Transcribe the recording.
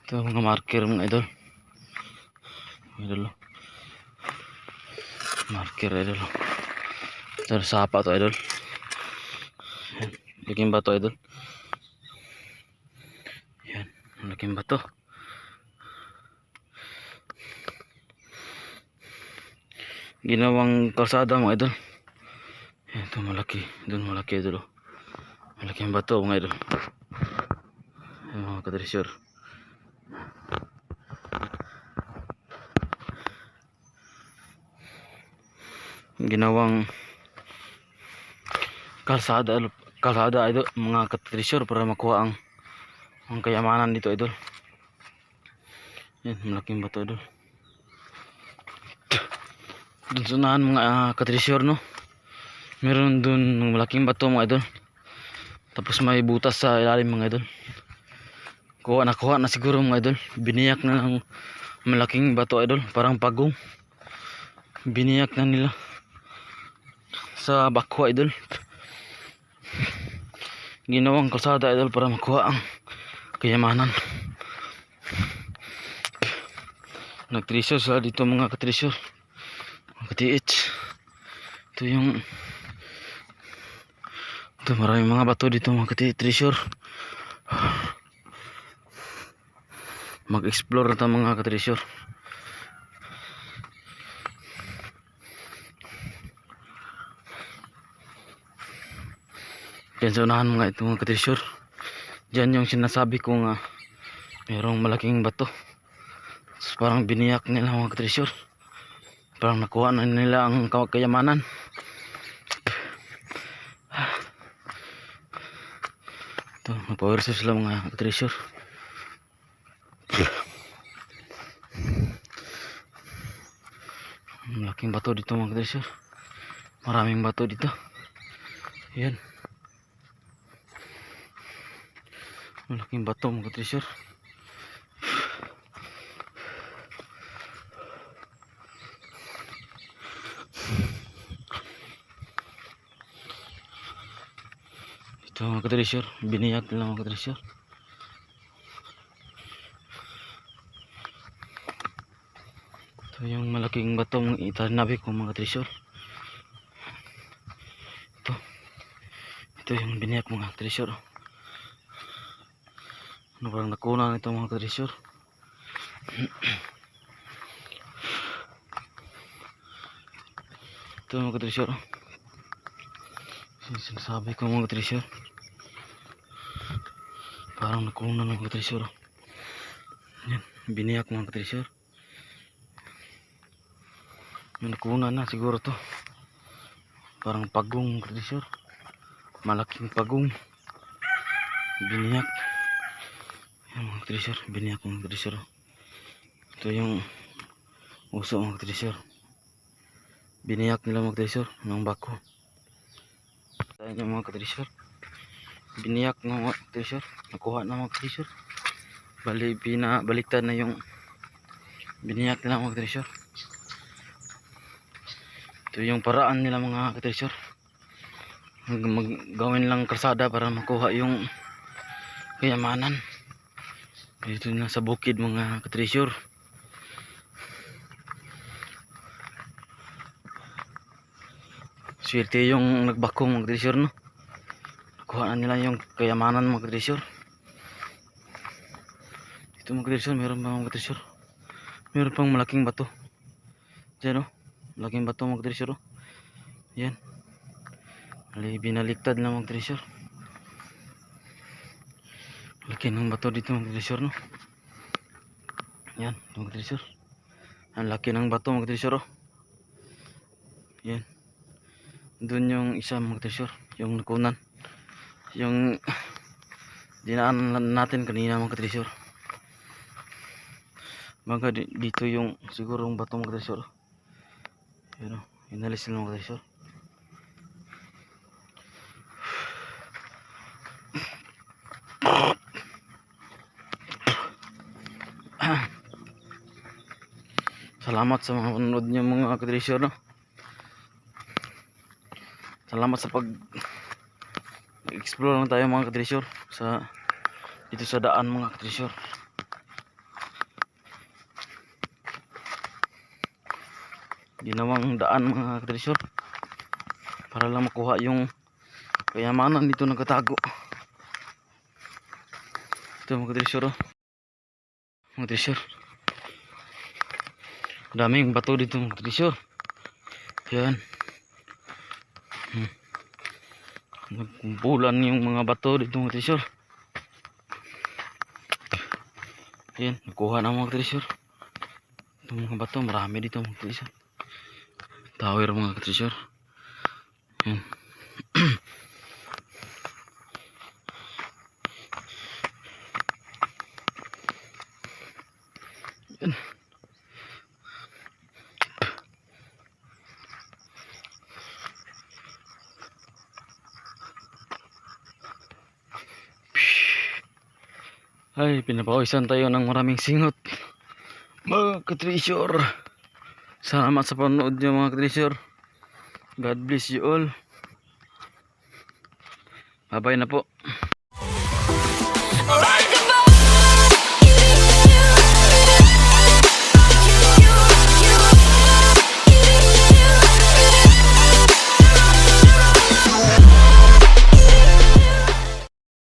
Ito mga marker mga idol. Idol. Marker idol. Ito sapa to idol. Yan. Laking bato idol. Yan. Laking bato. Ginawang kalsada mga idol. Yan, ito malaki. Doon malaki idol. Malaking bato mga idol. Yan mga kadresyor. Ginawang kalsada idol mga katresyor para makuha ang kayamanan dito idol. Yan malaking bato idol. Dun sunahan mga katresyor no. Meron dun malaking bato mga idol. Tapos may butas sa ilalim mga idol. Kuha na siguro mga idol. Biniyak na ng malaking bato idol, parang pagong. Biniyak na nila sa bakwa idol. Ginawang kalsada idol para makuha ang kayamanan. Nagtresyor sila dito mga katresyor. Katiit. Ito maraming mga bato dito mga katresyor. Mag-explore na tayo mga katresyor. Diyan sa unahan mga katresyor. Diyan yung sinasabi kong mayroong malaking bato. Tapos parang biniyak nila mga katresyor. Parang nakuha na nila ang kayamanan. Ito, power source sila mga katresyor. Malaking bato dito mga katresyor. Maraming bato dito. Yan. Malaking bato mga katresyor. Ito mga katresyor. Biniyak nila mga katresyor. Ito yung malaking bato mga itanabi ko mga katresyor. Ito yung biniyak mga katresyor. Ano parang nakuna nito mga katresyor. Ito mga katresyor. Sinasabi ko mga katresyor. Parang nakuna ng mga katresyor. Yan, biniyak mga katresyor. Nakuna na siguro to. Parang pagong mga katresyor. Malaking pagong. Biniyak. Yan mga katresyor, biniyak mga katresyor. Ito yung uso mga katresyor. Biniyak nila mga katresyor ng bako. Tayo yung mga katresyor. Biniyak ng mga katresyor. Nakuha na mga katresyor. Baliktad na yung biniyak nila mga katresyor. Ito yung paraan nila mga katresyor. Gawin lang kalsada para makuha yung kayamanan. Dito na sa bukid mga katresyor. Swerte yung nagbako mga katresyor no. Kuha na nila yung kayamanan mga katresyor. Dito mga katresyor meron pa mga katresyor. Meron pang malaking bato. Diyan no. Malaking bato mga katresyor. Yan. Binaliktad lang mga katresyor. Laki ng bato dito mga katresyor no. Yan mga katresyor. Ang laki ng bato mga katresyor. Yan. Doon yung isa mga katresyor. Yung nakunan. Yung dinaan natin kanina mga katresyor. Baga dito yung sigurong bato mga katresyor. Yan o. Inalis nila mga katresyor. Salamat sa mga panonood niyo mga katresyor no. Salamat sa explore lang tayo mga katresyor sa dito sa daan mga katresyor. ginawang daan mga katrisyor para lang makuha yung kayamanan dito nagkatago. Ito mga katrisyor, oh. Mga katrisyor, daming bato dito mga katrisyor. Yan. Nagkumpulan yung mga bato dito mga katrisyor. Yan, nakuha na mga katrisyor. Itong mga bato, marami dito mga katrisyor. Tower mga katrisyor. Yan. Yan. Ay, pinapawisan tayo ng maraming singot mga katrisyor. Salamat sa panonood niyo mga katrisyor. God bless you all. Bye bye na po.